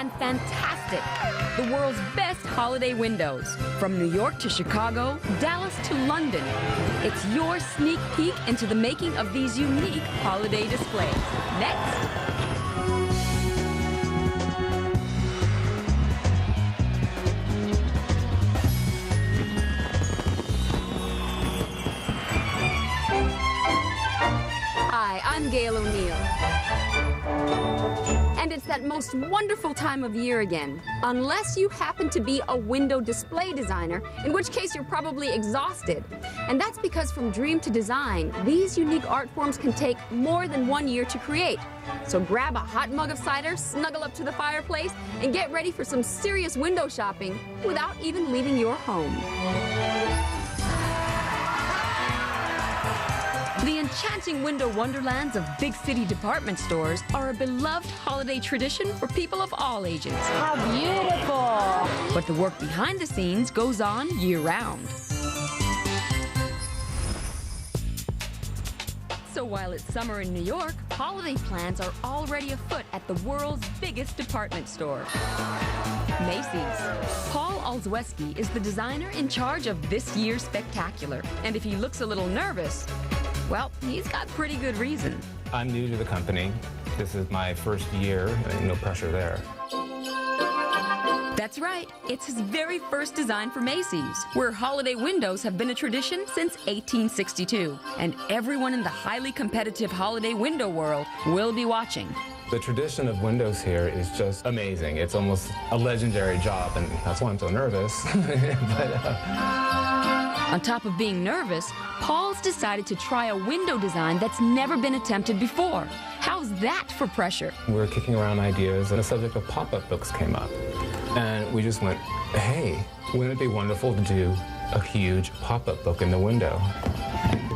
and fantastic. The world's best holiday windows. From New York to Chicago, Dallas to London. It's your sneak peek into the making of these unique holiday displays. Next. Hi, I'm Gail O'Neill. And it's that most wonderful time of year again. Unless you happen to be a window display designer, in which case you're probably exhausted. And that's because from dream to design, these unique art forms can take more than 1 year to create. So grab a hot mug of cider, snuggle up to the fireplace, and get ready for some serious window shopping without even leaving your home. The enchanting window wonderlands of big city department stores are a beloved holiday tradition for people of all ages. How beautiful! But the work behind the scenes goes on year-round. So while it's summer in New York, holiday plans are already afoot at the world's biggest department store, Macy's. Paul Olszewski is the designer in charge of this year's spectacular. And if he looks a little nervous, well, he's got pretty good reason. I'm new to the company. This is my first year, and no pressure there. That's right. It's his very first design for Macy's, where holiday windows have been a tradition since 1862. And everyone in the highly competitive holiday window world will be watching. The tradition of windows here is just amazing. It's almost a legendary job, and that's why I'm so nervous. On top of being nervous, Paul's decided to try a window design that's never been attempted before. How's that for pressure? We were kicking around ideas, and the subject of pop-up books came up. And we just went, hey, wouldn't it be wonderful to do a huge pop-up book in the window?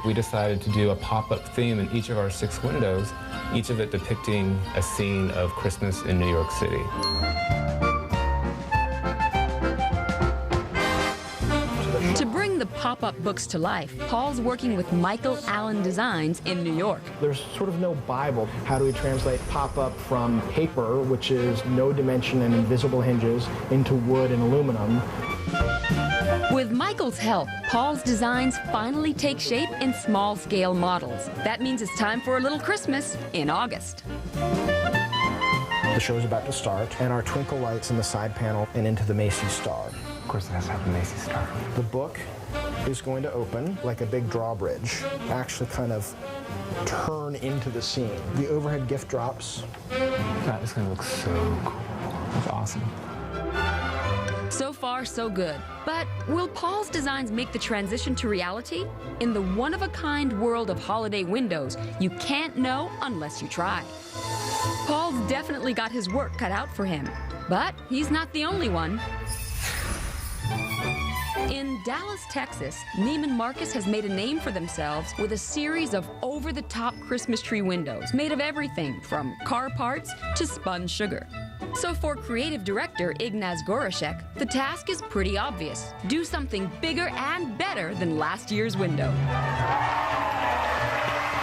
We decided to do a pop-up theme in each of our 6 windows, each of it depicting a scene of Christmas in New York City. To bring the pop-up books to life, Paul's working with Michael Allen Designs in New York. There's sort of no Bible. How do we translate pop-up from paper, which is no dimension and invisible hinges, into wood and aluminum? With Michael's help, Paul's designs finally take shape in small-scale models. That means it's time for a little Christmas in August. The show's about to start, and our twinkle lights in the side panel and into the Macy's star. Of course, it has to have a Macy's star. The book is going to open like a big drawbridge, actually kind of turn into the scene. The overhead gift drops. That is going to look so cool. That's awesome. So far, so good. But will Paul's designs make the transition to reality? In the one-of-a-kind world of holiday windows, you can't know unless you try. Paul's definitely got his work cut out for him. But he's not the only one. In Dallas, Texas, Neiman Marcus has made a name for themselves with a series of over-the-top Christmas tree windows made of everything from car parts to spun sugar. So for creative director Ignaz Goraszek, the task is pretty obvious. Do something bigger and better than last year's window.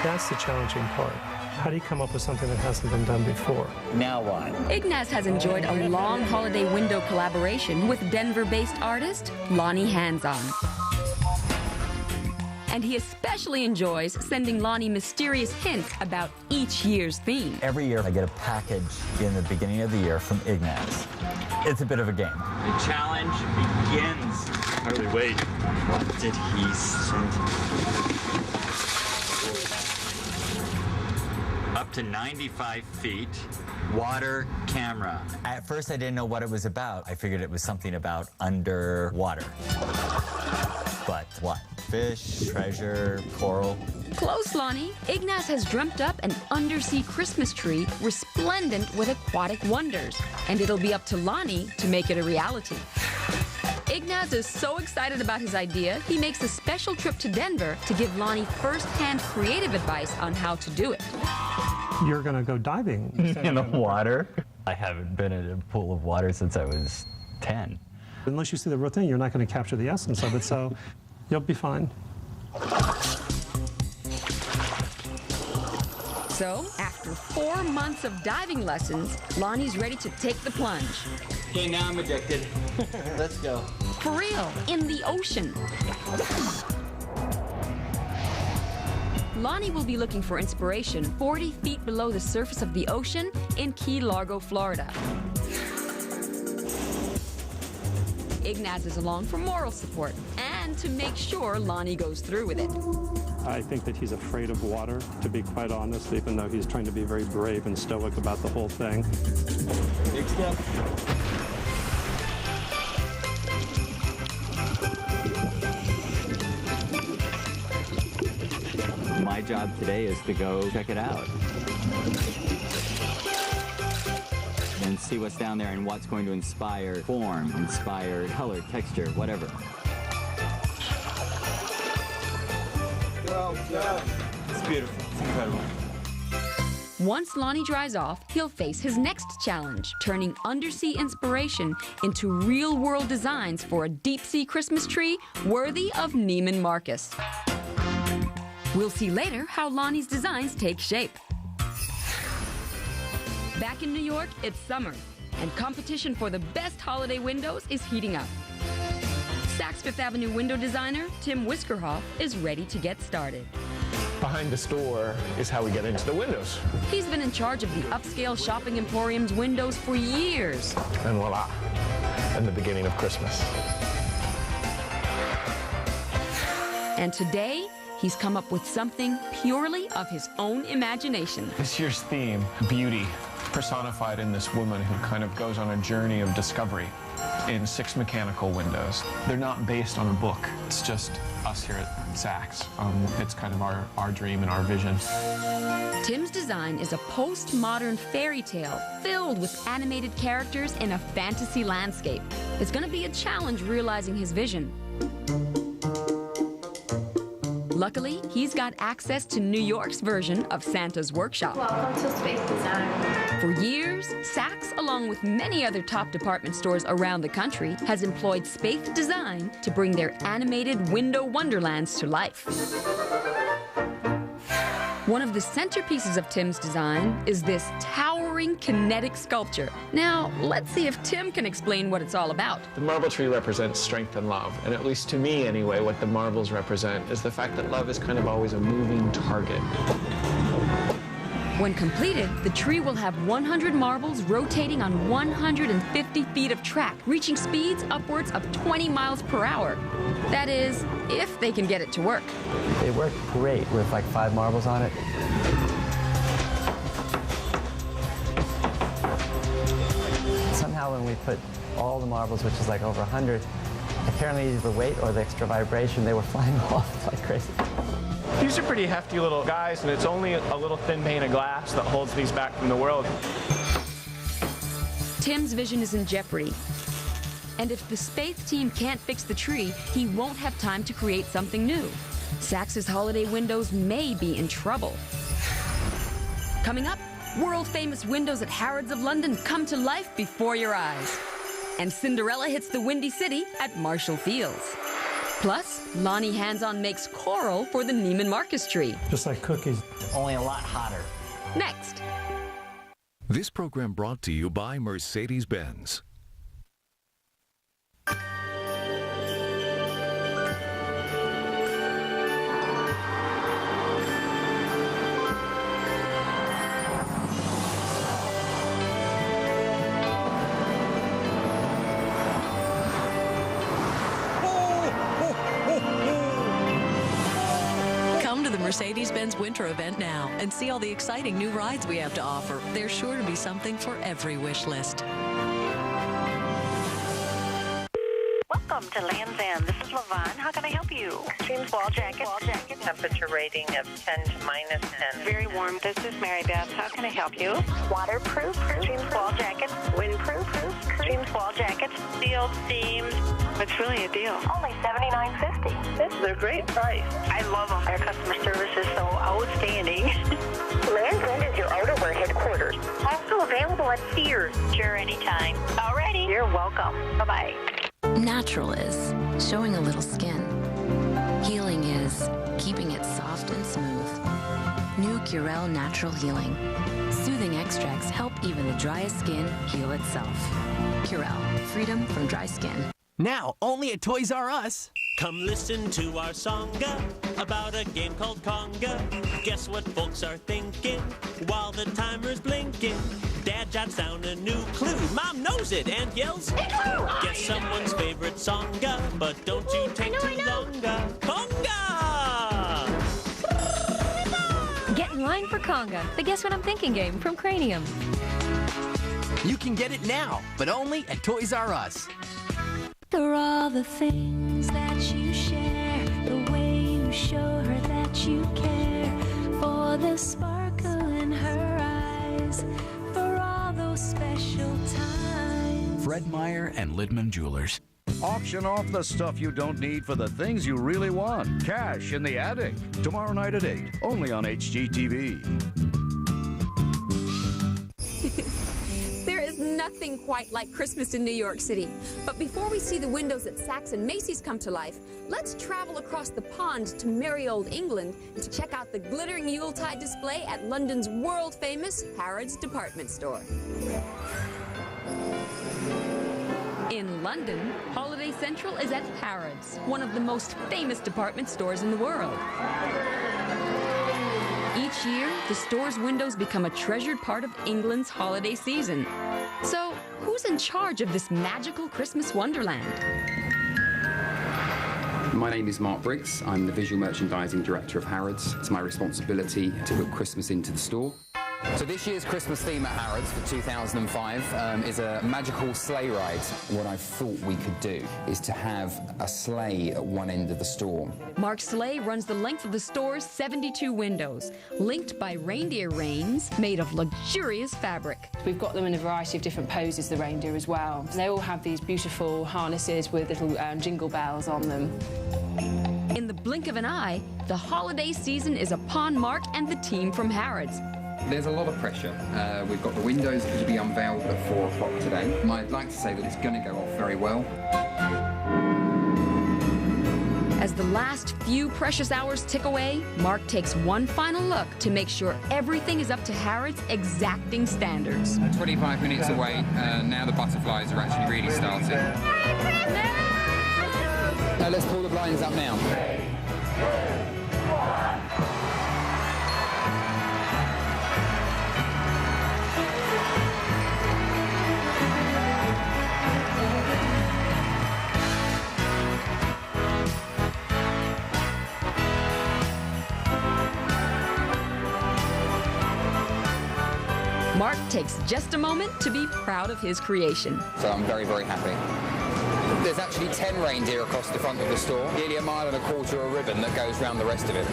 That's the challenging part. How do you come up with something that hasn't been done before? Now what? Ignaz has enjoyed a long holiday window collaboration with Denver-based artist Lonnie Hands-On. And he especially enjoys sending Lonnie mysterious hints about each year's theme. Every year I get a package in the beginning of the year from Ignaz. It's a bit of a game. The challenge begins. Harley, wait. What did he send? Up to 95 feet, water camera. At first I didn't know what it was about. I figured it was something about underwater. But what? Fish, treasure, coral. Close, Lonnie. Ignaz has dreamt up an undersea Christmas tree resplendent with aquatic wonders. And it'll be up to Lonnie to make it a reality. Ignaz is so excited about his idea, he makes a special trip to Denver to give Lonnie first-hand creative advice on how to do it. You're going to go diving. In the water? I haven't been in a pool of water since I was 10. Unless you see the real thing, you're not going to capture the essence of it, so you'll be fine. So, after 4 months of diving lessons, Lonnie's ready to take the plunge. Okay, now I'm addicted. Let's go. For real, in the ocean. Lonnie will be looking for inspiration 40 feet below the surface of the ocean in Key Largo, Florida. Ignaz is along for moral support and to make sure Lonnie goes through with it. I think that he's afraid of water, to be quite honest, even though he's trying to be very brave and stoic about the whole thing. Big step. My job today is to go check it out and see what's down there and what's going to inspire form, inspire color, texture, whatever. It's beautiful. It's incredible. Once Lonnie dries off, he'll face his next challenge, turning undersea inspiration into real-world designs for a deep-sea Christmas tree worthy of Neiman Marcus. We'll see later how Lonnie's designs take shape. Back in New York, it's summer, and competition for the best holiday windows is heating up. Saks Fifth Avenue window designer Tim Whiskerhoff is ready to get started. Behind the store is how we get into the windows. He's been in charge of the upscale shopping emporium's windows for years. And voila, and the beginning of Christmas. And today, he's come up with something purely of his own imagination. This year's theme, beauty, personified in this woman who kind of goes on a journey of discovery in 6 mechanical windows. They're not based on a book. It's just us here at Saks. It's kind of our dream and our vision. Tim's design is a postmodern fairy tale filled with animated characters in a fantasy landscape. It's going to be a challenge realizing his vision. Luckily, he's got access to New York's version of Santa's Workshop. Welcome to Space Design. For years, Saks, along with many other top department stores around the country, has employed Space Design to bring their animated window wonderlands to life. One of the centerpieces of Tim's design is this towering kinetic sculpture. Now, let's see if Tim can explain what it's all about. The marble tree represents strength and love, and at least to me anyway, what the marbles represent is the fact that love is kind of always a moving target. When completed, the tree will have 100 marbles rotating on 150 feet of track, reaching speeds upwards of 20 miles per hour. That is, if they can get it to work. They work great with like 5 marbles on it. Somehow when we put all the marbles, which is like over 100, apparently either the weight or the extra vibration, they were flying off like crazy. These are pretty hefty little guys, and it's only a little thin pane of glass that holds these back from the world. Tim's vision is in jeopardy. And if the Space team can't fix the tree, he won't have time to create something new. Saks' holiday windows may be in trouble. Coming up, world-famous windows at Harrods of London come to life before your eyes. And Cinderella hits the Windy City at Marshall Fields. Plus, Lonnie hands-on makes coral for the Neiman Marcus tree. Just like cookies. Only a lot hotter. Next. This program brought to you by Mercedes-Benz. Mercedes-Benz winter event now and see all the exciting new rides we have to offer. There's sure to be something for every wish list. Welcome to Land's End. This is LaVon. How can I help you? Extreme wall jacket. Temperature rating of 10 to minus 10. Very warm. This is Mary Beth. How can I help you? Waterproof. Extreme wall jacket. Windproof. Extreme wall jacket. Sealed seams. It's really a deal. Only $79.50. This is a great price. I love them. Our customer service is so outstanding. Land's End is your outerwear headquarters. Also available at Sears. Sure, anytime. Alrighty. You're welcome. Bye-bye. Natural is showing a little skin. Healing is keeping it soft and smooth. New Curel Natural Healing. Soothing extracts help even the driest skin heal itself. Curel, freedom from dry skin. Now, only at Toys R Us. Come listen to our songa about a game called Conga. Guess what folks are thinking while the timer's blinking? Dad jots down a new clue. Mom knows it and yells, "Hey, clue!" Guess someone's favorite songa, but don't you take too longa. Conga! Get in line for Conga, the Guess What I'm Thinking game from Cranium. You can get it now, but only at Toys R Us. They're all the things that you share, the way you show her that you care, for the sparkle in her eyes, for all those special times. Fred Meyer and Lidman Jewelers. Auction off the stuff you don't need for the things you really want. Cash in the Attic. Tomorrow night at 8, only on HGTV. There is nothing quite like Christmas in New York City. But before we see the windows at Saks and Macy's come to life, let's travel across the pond to merry old England to check out the glittering Yuletide display at London's world-famous Harrods department store. In London, Holiday Central is at Harrods, one of the most famous department stores in the world. Each year, the store's windows become a treasured part of England's holiday season. So, who's in charge of this magical Christmas wonderland? My name is Mark Briggs. I'm the Visual Merchandising Director of Harrods. It's my responsibility to put Christmas into the store. So this year's Christmas theme at Harrods for 2005 is a magical sleigh ride. What I thought we could do is to have a sleigh at one end of the store. Mark's sleigh runs the length of the store's 72 windows, linked by reindeer reins made of luxurious fabric. We've got them in a variety of different poses, the reindeer as well. They all have these beautiful harnesses with little jingle bells on them. In the blink of an eye, the holiday season is upon Mark and the team from Harrods. There's a lot of pressure. We've got the windows to be unveiled at 4 o'clock today. I'd like to say that it's going to go off very well. As the last few precious hours tick away, Mark takes one final look to make sure everything is up to Harrods' exacting standards. 25 minutes away, now the butterflies are actually really starting. Let's pull the blinds up now. Mark takes just a moment to be proud of his creation. So I'm very, very happy. There's actually 10 reindeer across the front of the store, nearly 1.25 miles of ribbon that goes round the rest of it.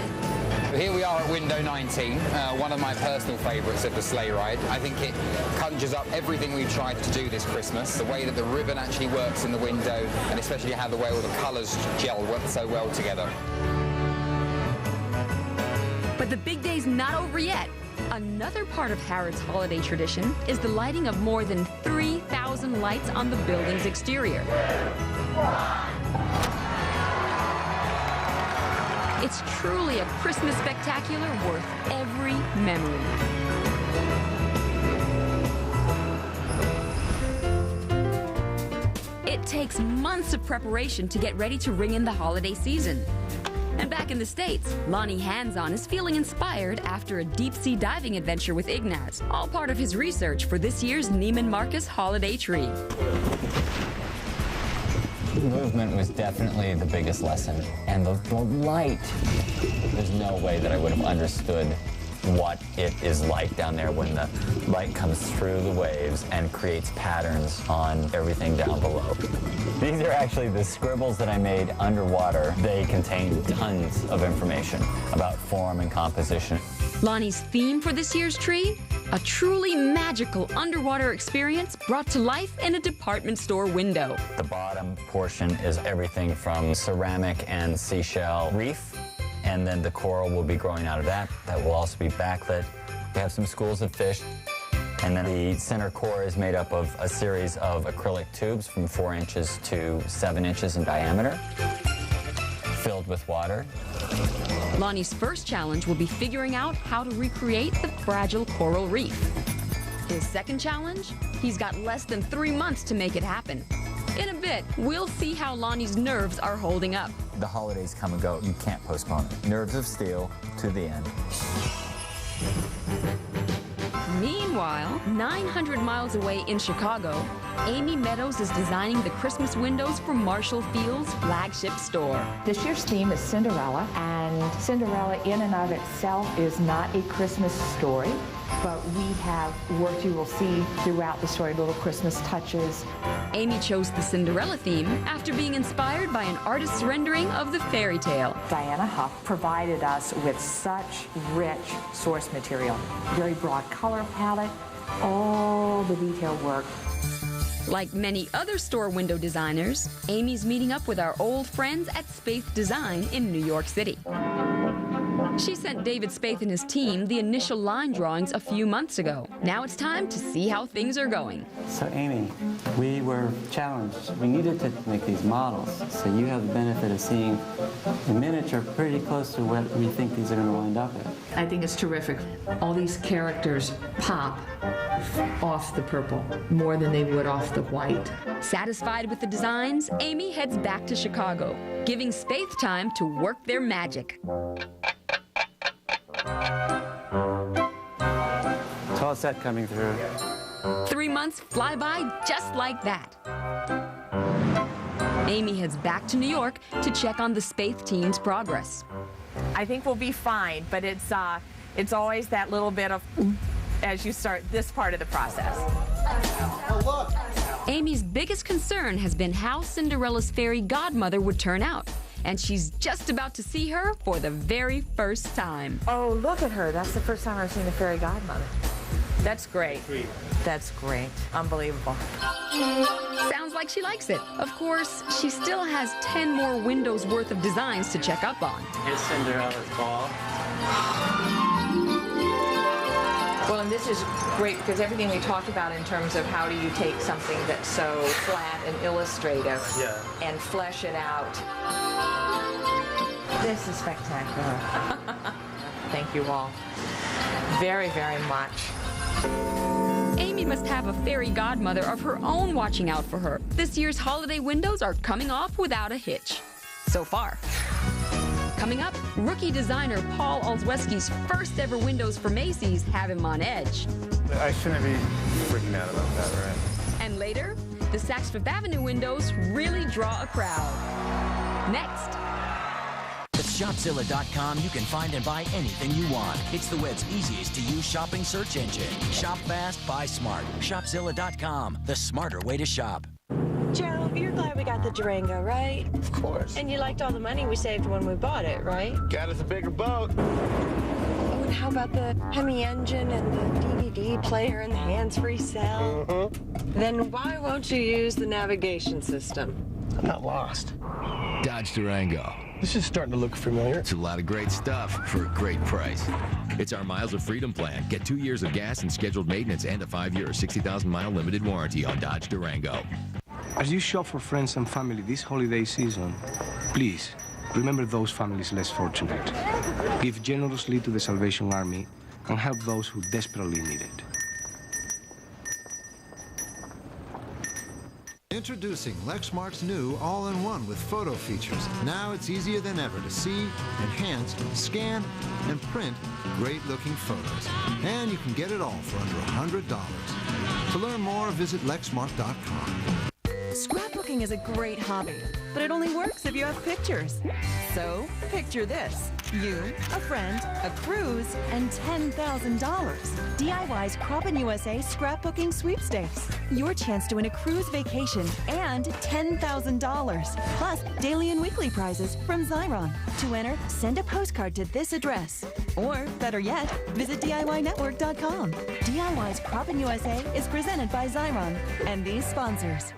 But here we are at window 19, one of my personal favourites of the sleigh ride. I think it conjures up everything we've tried to do this Christmas, the way that the ribbon actually works in the window, and especially how the way all the colours gel so well together. But the big day's not over yet. Another part of Harrods' holiday tradition is the lighting of more than 3,000 lights on the building's exterior. It's truly a Christmas spectacular worth every memory. It takes months of preparation to get ready to ring in the holiday season. And back in the States, Lonnie Hands-On is feeling inspired after a deep-sea diving adventure with Ignaz, all part of his research for this year's Neiman Marcus holiday tree. Movement was definitely the biggest lesson. And the light, there's no way that I would have understood what it is like down there when the light comes through the waves and creates patterns on everything down below. These are actually the scribbles that I made underwater. They contain tons of information about form and composition. Lonnie's theme for this year's tree? A truly magical underwater experience brought to life in a department store window. The bottom portion is everything from ceramic and seashell reef, and then the coral will be growing out of that. That will also be backlit. We have some schools of fish. And then the center core is made up of a series of acrylic tubes from 4 inches to 7 inches in diameter. filled with water. Lonnie's first challenge will be figuring out how to recreate the fragile coral reef. His second challenge? He's got less than 3 months to make it happen. In a bit, we'll see how Lonnie's nerves are holding up. The holidays come and go. You can't postpone it. Nerves of steel to the end. Meanwhile, 900 miles away in Chicago, Amy Meadows is designing the Christmas windows for Marshall Field's flagship store. This year's theme is Cinderella, and Cinderella in and of itself is not a Christmas story, but we have worked, you will see throughout the story, little Christmas touches. Amy chose the Cinderella theme after being inspired by an artist's rendering of the fairy tale. Diana Huff provided us with such rich source material, very broad color palette, all the detail work. Like many other store window designers, Amy's meeting up with our old friends at Spaeth Design in New York City. She sent David Spaeth and his team the initial line drawings a few months ago. Now it's time to see how things are going. So Amy, we were challenged. We needed to make these models, so you have the benefit of seeing the miniature pretty close to what we think these are going to wind up at. I think it's terrific. All these characters pop off the purple more than they would off the white. Satisfied with the designs, Amy heads back to Chicago, giving Spaeth time to work their magic. Tall set coming through. 3 months fly by just like that. Amy heads back to New York to check on the Spaeth team's progress. I think we'll be fine, but it's always that little bit of as you start this part of the process. Amy's biggest concern has been how Cinderella's fairy godmother would turn out, and she's just about to see her for the very first time. Oh, look at her. That's the first time I've seen the fairy godmother. That's great. That's great. Unbelievable. Sounds like she likes it. Of course, she still has 10 more windows worth of designs to check up on. Here's Cinderella's ball. Well, and this is great because everything we talked about in terms of how do you take something that's so flat and illustrative and flesh it out. This is spectacular. Thank you all very, very much. Amy must have a fairy godmother of her own watching out for her. This year's holiday windows are coming off without a hitch. So far. Coming up, rookie designer Paul Olszewski's first ever windows for Macy's have him on edge. I shouldn't be freaking out about that, right? And later, the Saks Fifth Avenue windows really draw a crowd. Next. At Shopzilla.com, you can find and buy anything you want. It's the web's easiest to use shopping search engine. Shop fast, buy smart. Shopzilla.com, the smarter way to shop. Joe, you're glad we got the Durango, right? Of course. And you liked all the money we saved when we bought it, right? Got us a bigger boat. Oh, and how about the Hemi engine and the DVD player and the hands-free cell? Then why won't you use the navigation system? I'm not lost. Dodge Durango. This is starting to look familiar. It's a lot of great stuff for a great price. It's our Miles of Freedom plan. Get 2 years of gas and scheduled maintenance and a 5-year, 60,000-mile limited warranty on Dodge Durango. As you shop for friends and family this holiday season, please remember those families less fortunate. Give generously to the Salvation Army and help those who desperately need it. Introducing Lexmark's new all-in-one with photo features. Now it's easier than ever to see, enhance, scan, and print great-looking photos. And you can get it all for under $100. To learn more, visit Lexmark.com. Scrapbooking is a great hobby, but it only works if you have pictures. So, picture this. You, a friend, a cruise, and $10,000. DIY's Croppin' USA Scrapbooking Sweepstakes. Your chance to win a cruise vacation and $10,000. Plus, daily and weekly prizes from Xyron. To enter, send a postcard to this address. Or, better yet, visit DIYnetwork.com. DIY's Croppin' USA is presented by Xyron and these sponsors.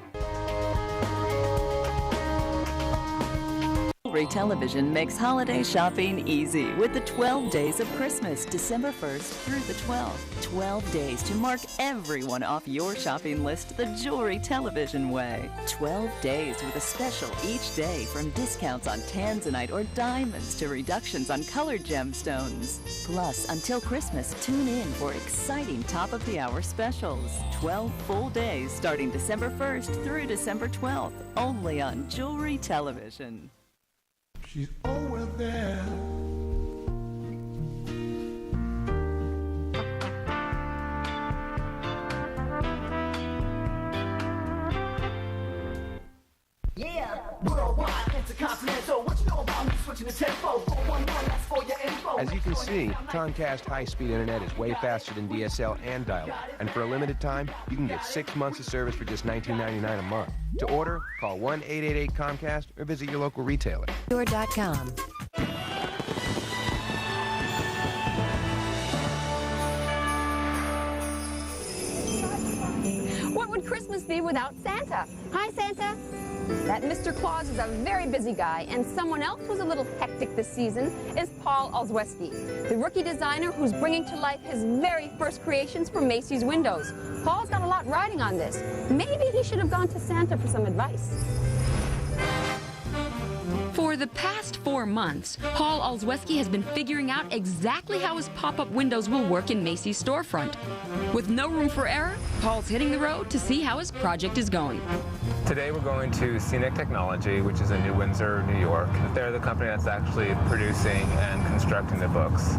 Jewelry Television makes holiday shopping easy with the 12 Days of Christmas, December 1st through the 12th. 12 days to mark everyone off your shopping list the Jewelry Television way. 12 days with a special each day, from discounts on tanzanite or diamonds to reductions on colored gemstones. Plus, until Christmas, tune in for exciting top-of-the-hour specials. 12 full days starting December 1st through December 12th, only on Jewelry Television. She's over there. Yeah, worldwide, intercontinental. What you know about me switching the tempo? 411, that's for your info. As you can see, Comcast high-speed internet is way faster than DSL and dial-up. And for a limited time, you can get 6 months of service for just $19.99 a month. To order, call 1-888-COMCAST or visit your local retailer. Your.com. What would Christmas be without Santa? Hi, Santa. That Mr. Claus is a very busy guy, and someone else who's a little hectic this season is Paul Olszewski, the rookie designer who's bringing to life his very first creations for Macy's windows. Paul's got a lot riding on this. Maybe he should have gone to Santa for some advice. For the past 4 months, Paul Olszewski has been figuring out exactly how his pop-up windows will work in Macy's storefront. With no room for error, Paul's hitting the road to see how his project is going. Today we're going to Scenic Technology, which is in New Windsor, New York. They're the company that's actually producing and constructing the books.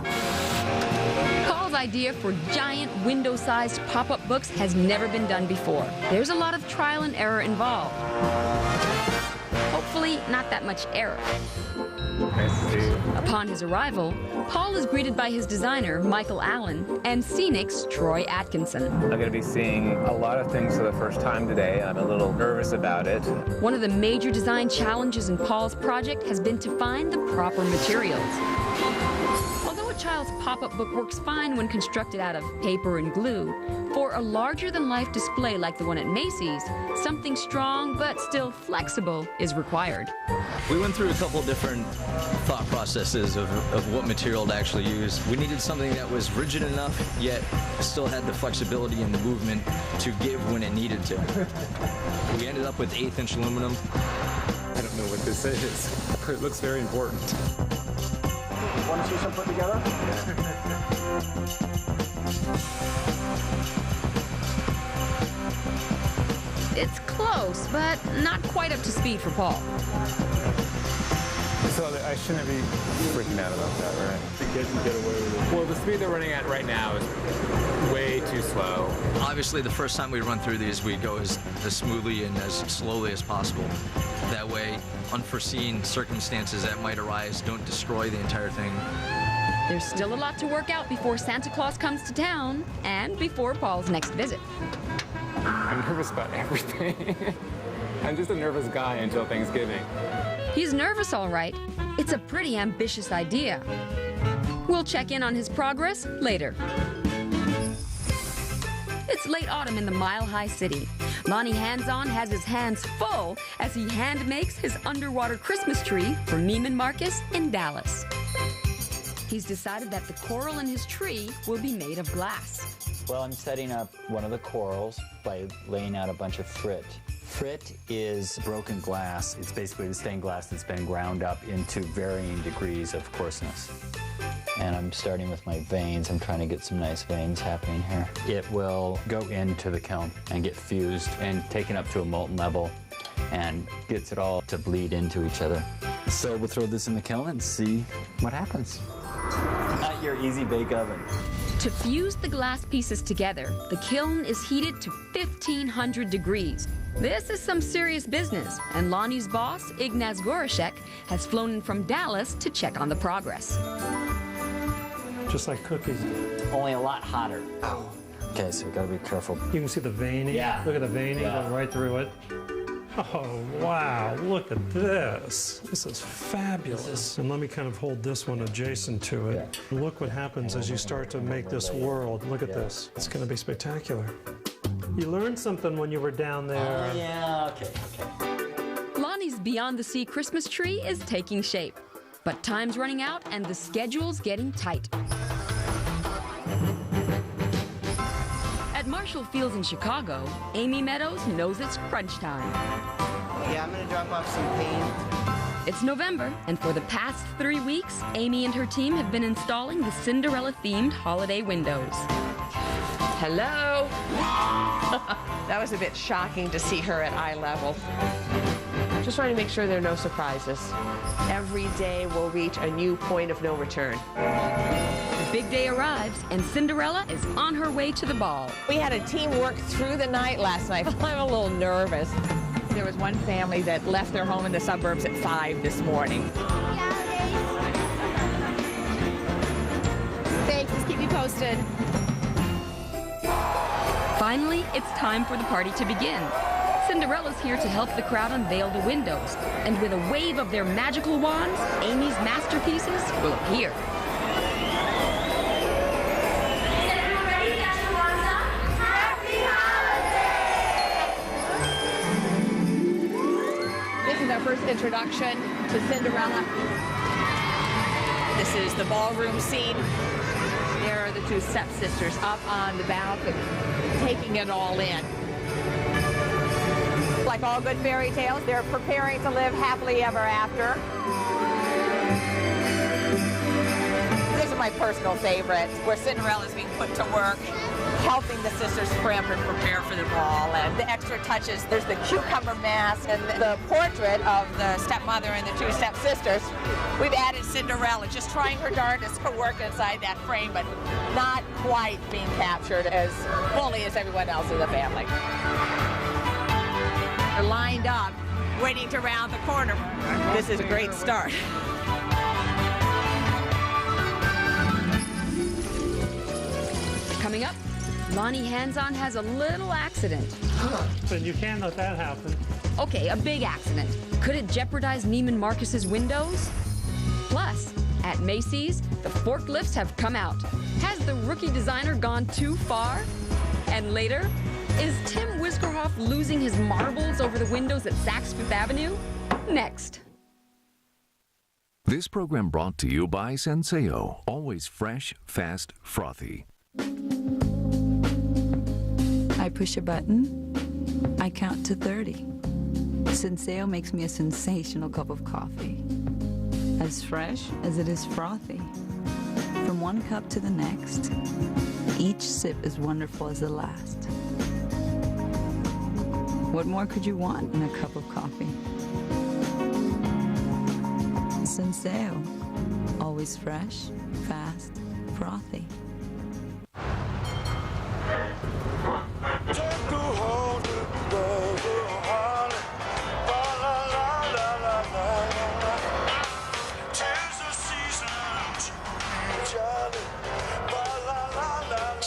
Paul's idea for giant window-sized pop-up books has never been done before. There's a lot of trial and error involved. Hopefully, not that much error. Nice to see you. Upon his arrival, Paul is greeted by his designer, Michael Allen, and Scenic's Troy Atkinson. I'm going to be seeing a lot of things for the first time today. I'm a little nervous about it. One of the major design challenges in Paul's project has been to find the proper materials. Although a child's pop-up book works fine when constructed out of paper and glue, for a larger-than-life display like the one at Macy's, something strong but still flexible is required. We went through a couple different thought processes of what material to actually use. We needed something that was rigid enough, yet still had the flexibility and the movement to give when it needed to. We ended up with 1/8-inch aluminum. I don't know what this is, but it looks very important. Want to see some put together? It's close, but not quite up to speed for Paul. So I shouldn't be freaking out about that, right? The kids can get away with it. Well, the speed they're running at right now is way too slow. Obviously, the first time we run through these, we go as smoothly and as slowly as possible. That way, unforeseen circumstances that might arise don't destroy the entire thing. There's still a lot to work out before Santa Claus comes to town and before Paul's next visit. I'm nervous about everything. I'm just a nervous guy until Thanksgiving. He's nervous, all right. It's a pretty ambitious idea. We'll check in on his progress later. It's late autumn in the Mile High City. Lonnie Hands-On has his hands full as he hand makes his underwater Christmas tree for Neiman Marcus in Dallas. He's decided that the coral in his tree will be made of glass. Well, I'm setting up one of the corals by laying out a bunch of frit. Frit is broken glass. It's basically the stained glass that's been ground up into varying degrees of coarseness. And I'm starting with my veins. I'm trying to get some nice veins happening here. It will go into the kiln and get fused and taken up to a molten level and gets it all to bleed into each other. So we'll throw this in the kiln and see what happens. Not your easy bake oven. To fuse the glass pieces together, the kiln is heated to 1,500 degrees. This is some serious business, and Lonnie's boss, Ignaz Gorashek, has flown in from Dallas to check on the progress. Just like cookies. Only a lot hotter. Ow. Okay, so we gotta be careful. You can see the veining. Yeah. Look at the veining going right through it. Oh, wow, look at this. This is fabulous. And let me kind of hold this one adjacent to it. Yeah. Look what happens as you start to make this world. Look at this. It's going to be spectacular. You learned something when you were down there. Yeah, okay. Lonnie's Beyond the Sea Christmas tree is taking shape. But time's running out and the schedule's getting tight. At Marshall Fields in Chicago, Amy Meadows knows it's crunch time. Yeah, I'm gonna drop off some paint. It's November, and for the past 3 weeks, Amy and her team have been installing the Cinderella-themed holiday windows. Hello. That was a bit shocking to see her at eye level. Just trying to make sure there are no surprises. Every day will reach a new point of no return. The big day arrives, and Cinderella is on her way to the ball. We had a team work through the night last night. I'm a little nervous. There was one family that left their home in the suburbs at 5 this morning. Thanks, just keep you posted. Finally, it's time for the party to begin. Cinderella's here to help the crowd unveil the windows, and with a wave of their magical wands, Amy's masterpieces will appear. This is our first introduction to Cinderella. This is the ballroom scene. There are the two stepsisters up on the balcony, taking it all in. Like all good fairy tales, they're preparing to live happily ever after. This is my personal favorite, where Cinderella's being put to work, helping the sisters prep and prepare for the ball. And the extra touches, there's the cucumber mask and the portrait of the stepmother and the two stepsisters. We've added Cinderella, just trying her darndest to work inside that frame, but not quite being captured as fully as everyone else in the family. They're lined up, waiting to round the corner. This is a great start. Coming up, Lonnie Hands-On has a little accident. But you can't let that happen. Okay, a big accident. Could it jeopardize Neiman Marcus's windows? Plus, at Macy's, the forklifts have come out. Has the rookie designer gone too far? And later, is Tim Whiskerhoff losing his marbles over the windows at Saks Fifth Avenue? Next. This program brought to you by Senseo. Always fresh, fast, frothy. I push a button, I count to 30. Senseo makes me a sensational cup of coffee. As fresh as it is frothy. From one cup to the next, each sip is wonderful as the last. What more could you want in a cup of coffee? Senseo, always fresh, fast, frothy.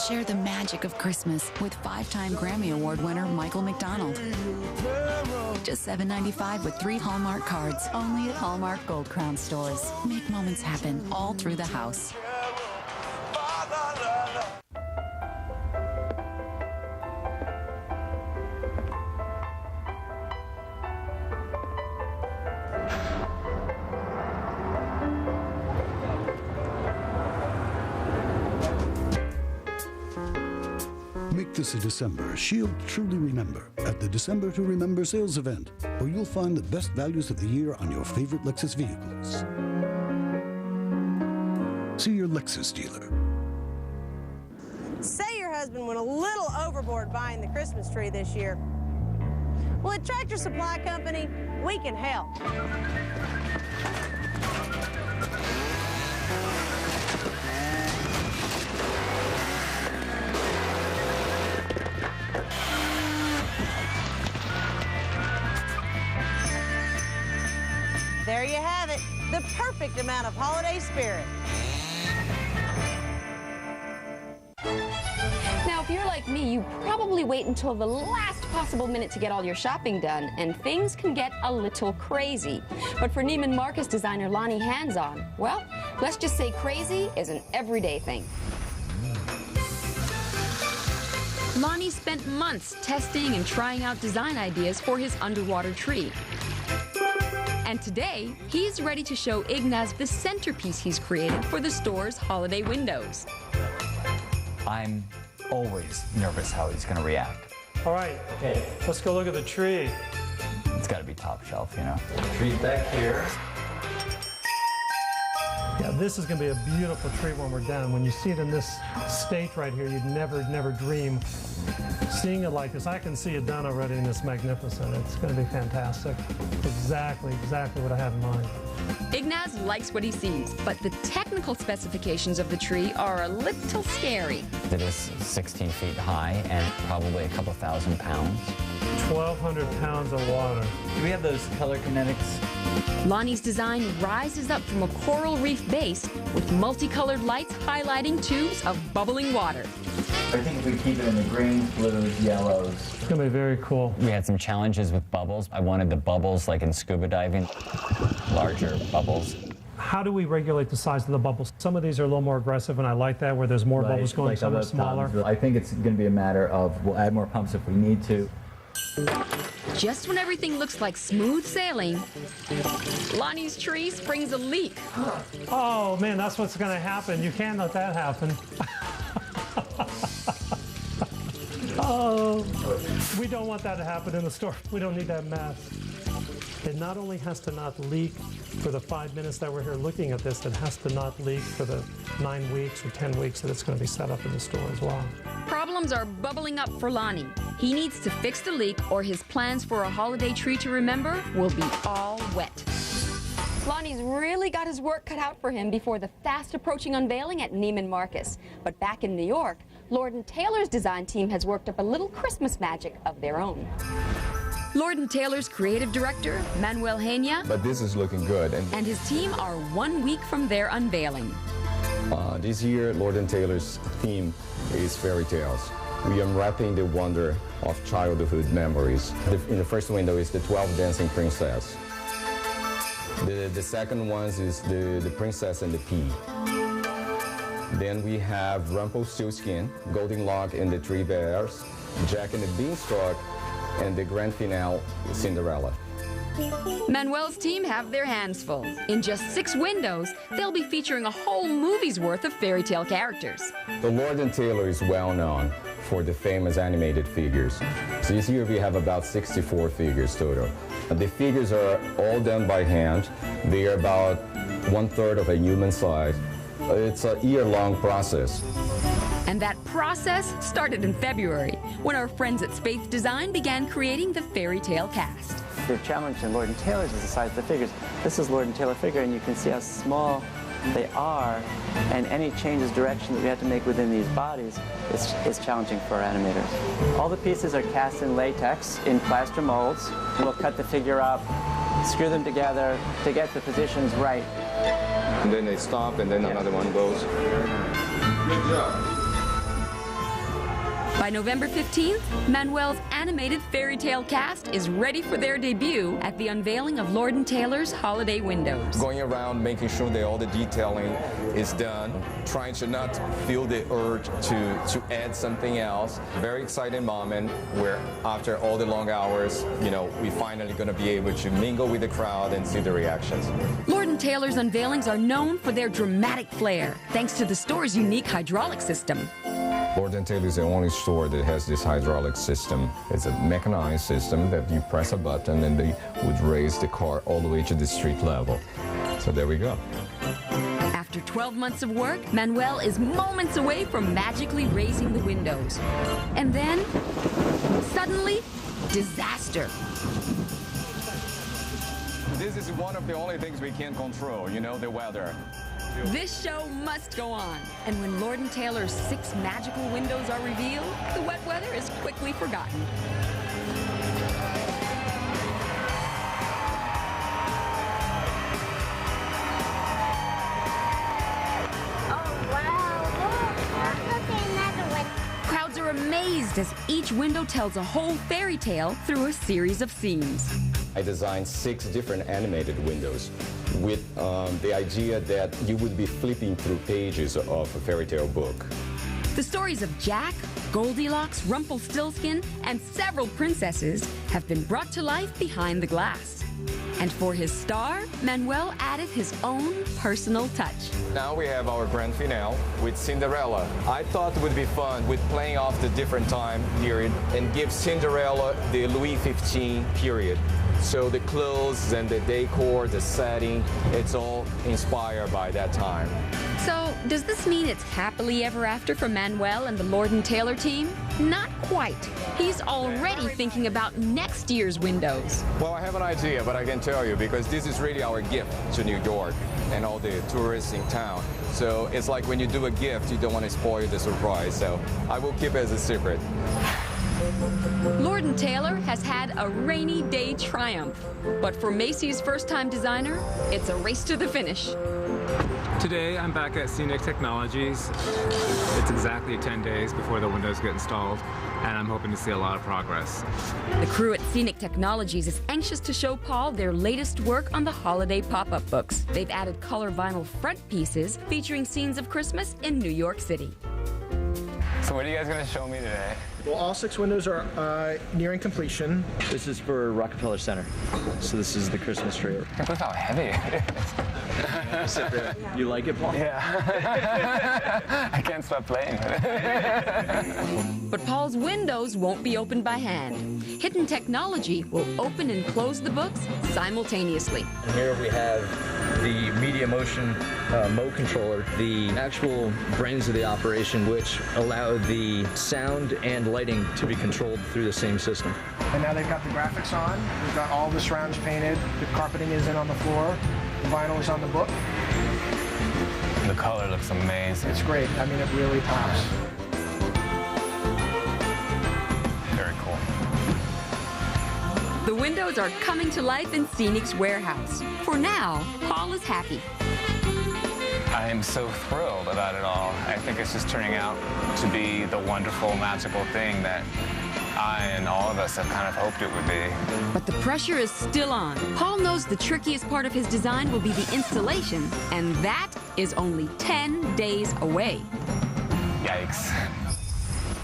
Share the magic of Christmas with 5-time Grammy Award winner Michael McDonald. Just $7.95 with 3 Hallmark cards, only at Hallmark Gold Crown stores. Make moments happen all through the house. Make this a December she'll truly remember at the December to Remember sales event, where you'll find the best values of the year on your favorite Lexus vehicles. See your Lexus dealer. Say your husband went a little overboard buying the Christmas tree this year. Well, at Tractor Supply Company, we can help. There you have it, the perfect amount of holiday spirit. Now, if you're like me, you probably wait until the last possible minute to get all your shopping done, and things can get a little crazy. But for Neiman Marcus designer Lonnie Hands-On, well, let's just say crazy is an everyday thing. Lonnie spent months testing and trying out design ideas for his underwater tree. And today, he's ready to show Ignaz the centerpiece he's created for the store's holiday windows. I'm always nervous how he's going to react. All right, let's go look at the tree. It's got to be top shelf, you know. Tree's back here. Yeah, this is going to be a beautiful tree when we're done. When you see it in this state right here, you'd never dream seeing it like this. I can see it done already and it's magnificent. It's going to be fantastic. Exactly what I have in mind. Ignaz likes what he sees, but the technical specifications of the tree are a little scary. It is 16 feet high and probably a couple thousand pounds. 1,200 pounds of water. Do we have those color kinetics? Lonnie's design rises up from a coral reef base with multicolored lights highlighting tubes of bubbling water. I think if we keep it in the greens, blues, yellows. It's going to be very cool. We had some challenges with bubbles. I wanted the bubbles like in scuba diving, larger bubbles. How do we regulate the size of the bubbles? Some of these are a little more aggressive, and I like that, where there's more bubbles going, like some are smaller. I think it's going to be a matter of we'll add more pumps if we need to. Just when everything looks like smooth sailing, Lonnie's tree springs a leak. Oh man, that's what's going to happen. You can't let that happen. Oh, we don't want that to happen in the store. We don't need that mess. It not only has to not leak for the 5 minutes that we're here looking at this, it has to not leak for the 9 weeks or 10 weeks that it's going to be set up in the store as well. Problems are bubbling up for Lonnie. He needs to fix the leak or his plans for a holiday tree to remember will be all wet. Lonnie's really got his work cut out for him before the fast-approaching unveiling at Neiman Marcus. But back in New York, Lord & Taylor's design team has worked up a little Christmas magic of their own. Lord & Taylor's creative director, Manuel Henia, but this is looking good. And his team are 1 week from their unveiling. This year, Lord & Taylor's theme is fairy tales. We are unwrapping the wonder of childhood memories. In the first window is the 12 Dancing Princess. The second one is the Princess and the Pea. Then we have Rumpelstiltskin, Goldilocks and the Three Bears, Jack and the Beanstalk, and the grand finale, Cinderella. Manuel's team have their hands full. In just 6 windows, they'll be featuring a whole movie's worth of fairy tale characters. The Lord & Taylor is well known for the famous animated figures. So this year we have about 64 figures total. The figures are all done by hand. They are about 1/3 of a human size. It's a year-long process. And that process started in February, when our friends at Space Design began creating the fairy tale cast. The challenge in Lord & Taylor's is the size of the figures. This is Lord & Taylor figure, and you can see how small they are, and any changes direction that we have to make within these bodies is challenging for our animators. All the pieces are cast in latex in plaster molds. We'll cut the figure up, screw them together to get the positions right. And then they stop, and then another one goes. Good job. By November 15th, Manuel's animated fairy tale cast is ready for their debut at the unveiling of Lord & Taylor's holiday windows. Going around making sure that all the detailing is done, trying to not feel the urge to add something else. Very exciting moment where after all the long hours, you know, we finally going to be able to mingle with the crowd and see the reactions. Lord & Taylor's unveilings are known for their dramatic flair, thanks to the store's unique hydraulic system. Lord & Taylor is the only store that has this hydraulic system. It's a mechanized system that you press a button and they would raise the car all the way to the street level. So there we go. After 12 months of work, Manuel is moments away from magically raising the windows. And then, suddenly, disaster. This is one of the only things we can control, you know, the weather. This show must go on, and when Lord & Taylor's 6 magical windows are revealed, the wet weather is quickly forgotten. Crowds are amazed as each window tells a whole fairy tale through a series of scenes. I designed 6 different animated windows with the idea that you would be flipping through pages of a fairy tale book. The stories of Jack, Goldilocks, Rumpelstiltskin, and several princesses have been brought to life behind the glass. And for his star, Manuel added his own personal touch. Now we have our grand finale with Cinderella. I thought it would be fun with playing off the different time period and give Cinderella the Louis XV period. So the clothes and the decor, the setting, it's all inspired by that time. So, does this mean it's happily ever after for Manuel and the Lord & Taylor team? Not quite. He's already thinking about next year's windows. Well, I have an idea, but I can tell you because this is really our gift to New York and all the tourists in town. So it's like when you do a gift, you don't want to spoil the surprise. So I will keep it as a secret. Lord & Taylor has had a rainy day triumph. But for Macy's first-time designer, it's a race to the finish. Today, I'm back at Scenic Technologies. It's exactly 10 days before the windows get installed, and I'm hoping to see a lot of progress. The crew at Scenic Technologies is anxious to show Paul their latest work on the holiday pop-up books. They've added color vinyl front pieces featuring scenes of Christmas in New York City. So what are you guys going to show me today? Well, all 6 windows are nearing completion. This is for Rockefeller Center. So this is the Christmas tree. I can't believe how heavy it is. Sit there. You like it, Paul? Yeah. I can't stop playing with it. But Paul's windows won't be opened by hand. Hidden Technology will open and close the books simultaneously. And here we have the Media Motion Mode Controller, the actual brains of the operation, which allow the sound and lighting to be controlled through the same system. And now they've got the graphics on. We've got all the surrounds painted. The carpeting is in on the floor. The vinyl is on the book. The color looks amazing. It's great. I mean, it really pops. Very cool. The windows are coming to life in Scenic's warehouse. For now, Paul is happy. I am so thrilled about it all. I think it's just turning out to be the wonderful, magical thing that I and all of us have kind of hoped it would be. But the pressure is still on. Paul knows the trickiest part of his design will be the installation, and that is only 10 days away. Yikes.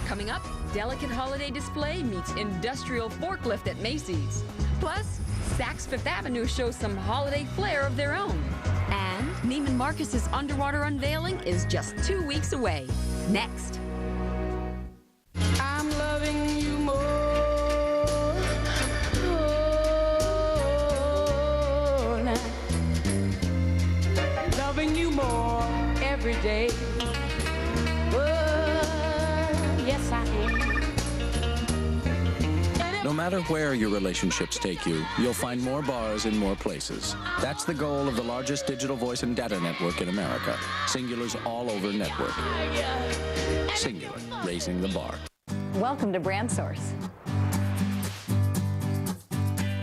Coming up, delicate holiday display meets industrial forklift at Macy's. Plus, Saks Fifth Avenue shows some holiday flair of their own. And Neiman Marcus's underwater unveiling is just 2 weeks away. Next. I'm loving you more. Now. Loving you more every day. Yes, I am. No matter where your relationships take you, you'll find more bars in more places. That's the goal of the largest digital voice and data network in America. Singular's all-over network. Singular, raising the bar. Welcome to BrandSource.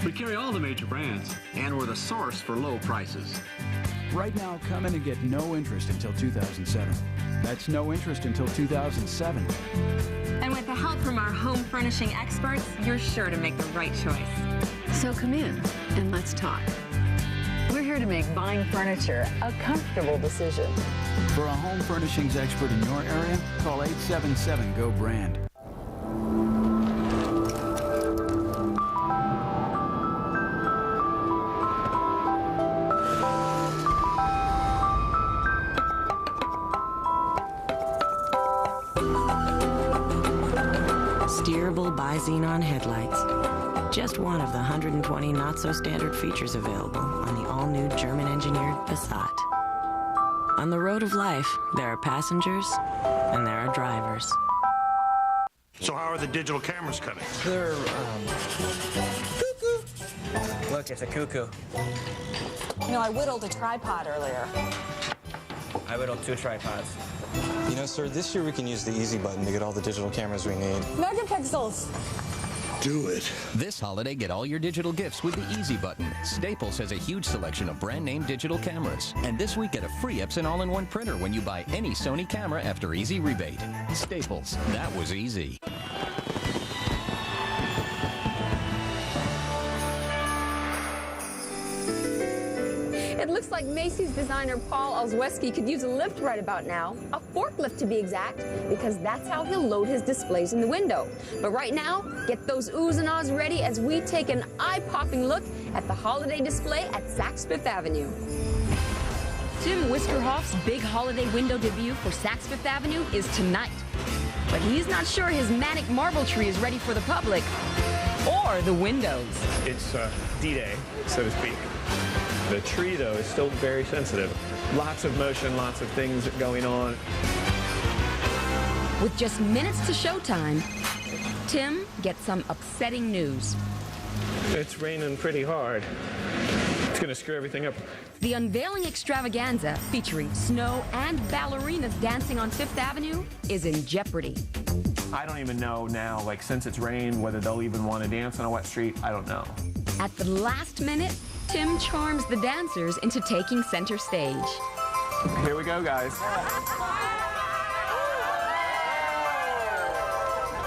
We carry all the major brands, and we're the source for low prices. Right now, come in and get no interest until 2007. That's no interest until 2007. And with the help from our home furnishing experts, you're sure to make the right choice. So come in and let's talk. We're here to make buying furniture a comfortable decision. For a home furnishings expert in your area, call 877-GO-BRAND. Steerable bi-xenon headlights. Just one of the 120 not-so-standard features available on the all-new German-engineered Passat. On the road of life, there are passengers and there are drivers. So how are the digital cameras coming? They're, Look, it's a cuckoo. You know, I whittled a tripod earlier. I whittled 2 tripods. You know, sir, this year we can use the easy button to get all the digital cameras we need. Megapixels. Do it. This holiday, get all your digital gifts with the Easy Button. Staples has a huge selection of brand-name digital cameras. And this week, get a free Epson all-in-one printer when you buy any Sony camera after Easy Rebate. Staples, that was easy. It looks like Macy's designer Paul Olszewski could use a lift right about now, a forklift to be exact, because that's how he'll load his displays in the window. But right now, get those oohs and ahs ready as we take an eye-popping look at the holiday display at Saks Fifth Avenue. Tim Wiskerhoff's big holiday window debut for Saks Fifth Avenue is tonight. But he's not sure his manic marble tree is ready for the public or the windows. It's D-Day, so to speak. The tree, though, is still very sensitive. Lots of motion, lots of things going on. With just minutes to showtime, Tim gets some upsetting news. It's raining pretty hard. It's going to screw everything up. The unveiling extravaganza featuring snow and ballerinas dancing on Fifth Avenue is in jeopardy. I don't even know now, like, since it's rained, whether they'll even want to dance on a wet street. I don't know. At the last minute, Tim charms the dancers into taking center stage. Here we go, guys.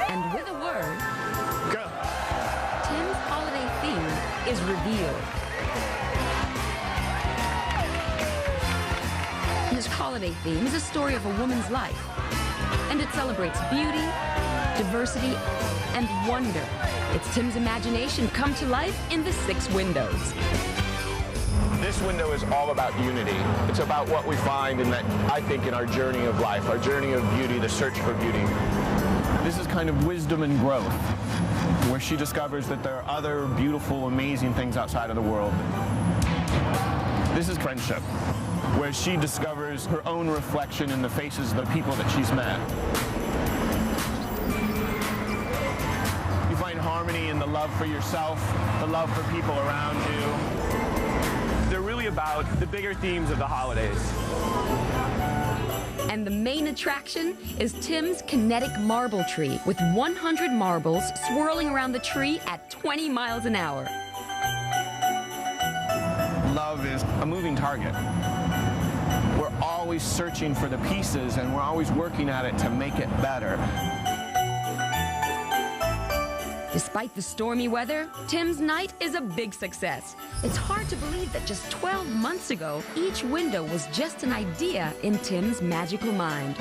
And with a word, go. Tim's holiday theme is revealed. His holiday theme is a story of a woman's life, and it celebrates beauty, diversity, and wonder. It's Tim's imagination come to life in the 6 windows. This window is all about unity. It's about what we find in that, I think, in our journey of life, our journey of beauty, the search for beauty. This is kind of wisdom and growth, where she discovers that there are other beautiful, amazing things outside of the world. This is friendship, where she discovers her own reflection in the faces of the people that she's met. You find harmony in the love for yourself, the love for people around you. They're really about the bigger themes of the holidays. And the main attraction is Tim's kinetic marble tree with 100 marbles swirling around the tree at 20 miles an hour. Love is a moving target. We're always searching for the pieces, and we're always working at it to make it better. Despite the stormy weather, Tim's night is a big success. It's hard to believe that just 12 months ago, each window was just an idea in Tim's magical mind.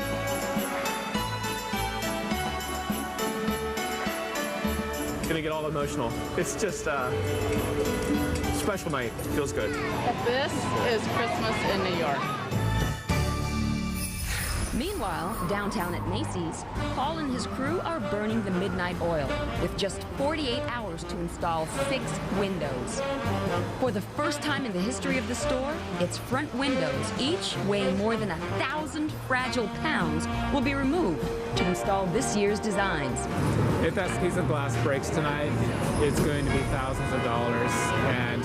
Gonna get all emotional. It's just a special night. Feels good. This is Christmas in New York. Meanwhile, downtown at Macy's, Paul and his crew are burning the midnight oil with just 48 hours to install 6 windows. For the first time in the history of the store, its front windows, each weighing more than 1,000 fragile pounds, will be removed to install this year's designs. If that piece of glass breaks tonight, it's going to be thousands of dollars and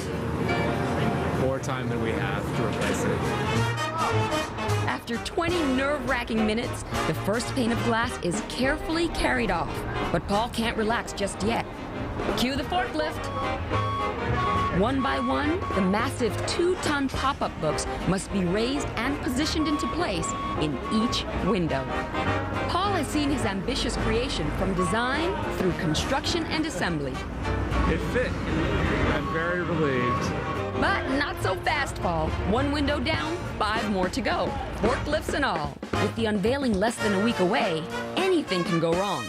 more time than we have to replace it. After 20 nerve-wracking minutes, the first pane of glass is carefully carried off. But Paul can't relax just yet. Cue the forklift. One by one, the massive 2-ton pop-up books must be raised and positioned into place in each window. Paul has seen his ambitious creation from design through construction and assembly. It fit. I'm very relieved. But not so fast, Paul. 1 window down, 5 more to go. Forklifts and all. With the unveiling less than a week away, anything can go wrong.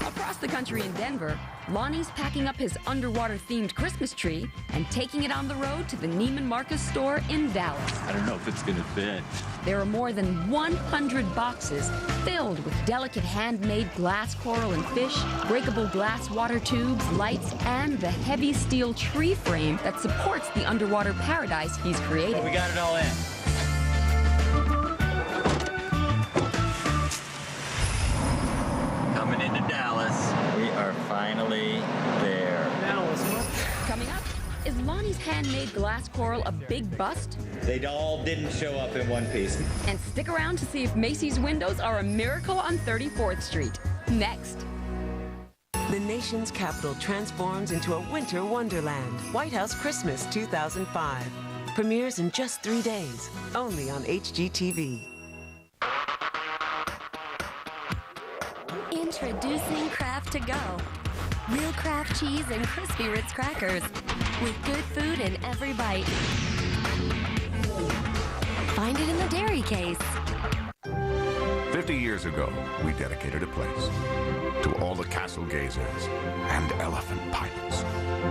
Across the country in Denver, Lonnie's packing up his underwater-themed Christmas tree and taking it on the road to the Neiman Marcus store in Dallas. I don't know if it's going to fit. There are more than 100 boxes filled with delicate handmade glass coral and fish, breakable glass water tubes, lights, and the heavy steel tree frame that supports the underwater paradise he's created. We got it all in. Coming into Dallas. We are finally there. Coming up, is Lonnie's handmade glass coral a big bust? They all didn't show up in one piece. And stick around to see if Macy's windows are a miracle on 34th Street. Next. The nation's capital transforms into a winter wonderland. White House Christmas 2005. Premieres in just 3 days, only on HGTV. Introducing Kraft To Go. Real Kraft cheese and crispy Ritz crackers. with good food in every bite. Find it in the dairy case. 50 years ago, we dedicated a place to all the castle gazers and elephant pilots,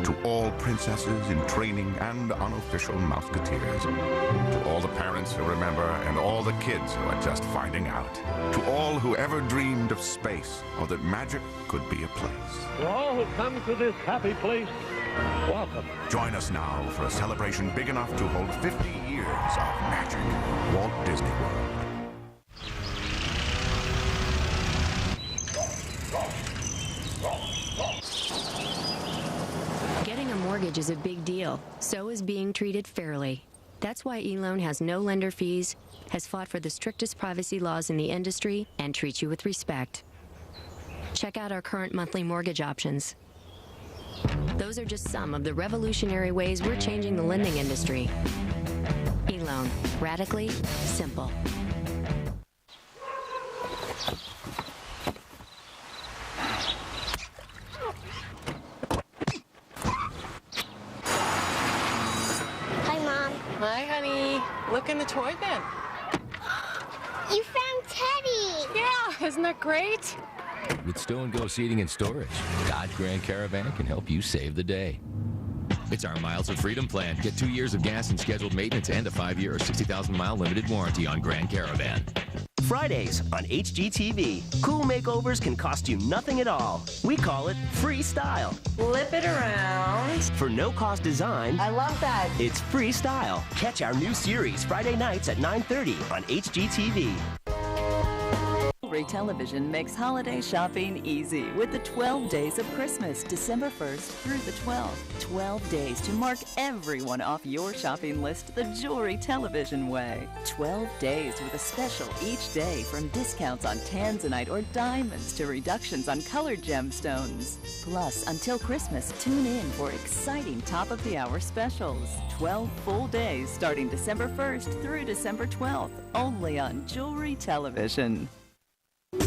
to all princesses in training and unofficial Mouseketeers, to all the parents who remember and all the kids who are just finding out, to all who ever dreamed of space or that magic could be a place. To all who come to this happy place, welcome. Join us now for a celebration big enough to hold 50 years of magic. Walt Disney World. Getting a mortgage is a big deal. So is being treated fairly. That's why eLoan has no lender fees, has fought for the strictest privacy laws in the industry, and treats you with respect. Check out our current monthly mortgage options. Those are just some of the revolutionary ways we're changing the lending industry. eLoan. Radically simple. Hi, Mom. Hi, honey. Look in the toy bin. You found Teddy! Yeah, isn't that great? With Stow & Go Seating and Storage, Dodge Grand Caravan can help you save the day. It's our Miles of Freedom plan. Get 2 years of gas and scheduled maintenance and a 5-year or 60,000-mile limited warranty on Grand Caravan. Fridays on HGTV. Cool makeovers can cost you nothing at all. We call it free style. Flip it around. For no-cost design, I love that. it's free style. Catch our new series Friday nights at 9:30 on HGTV. Jewelry Television makes holiday shopping easy with the 12 Days of Christmas, December 1st through the 12th. 12 days to mark everyone off your shopping list the Jewelry Television way. 12 days with a special each day, from discounts on tanzanite or diamonds to reductions on colored gemstones. Plus, until Christmas, tune in for exciting top-of-the-hour specials. 12 full days starting December 1st through December 12th, only on Jewelry Television.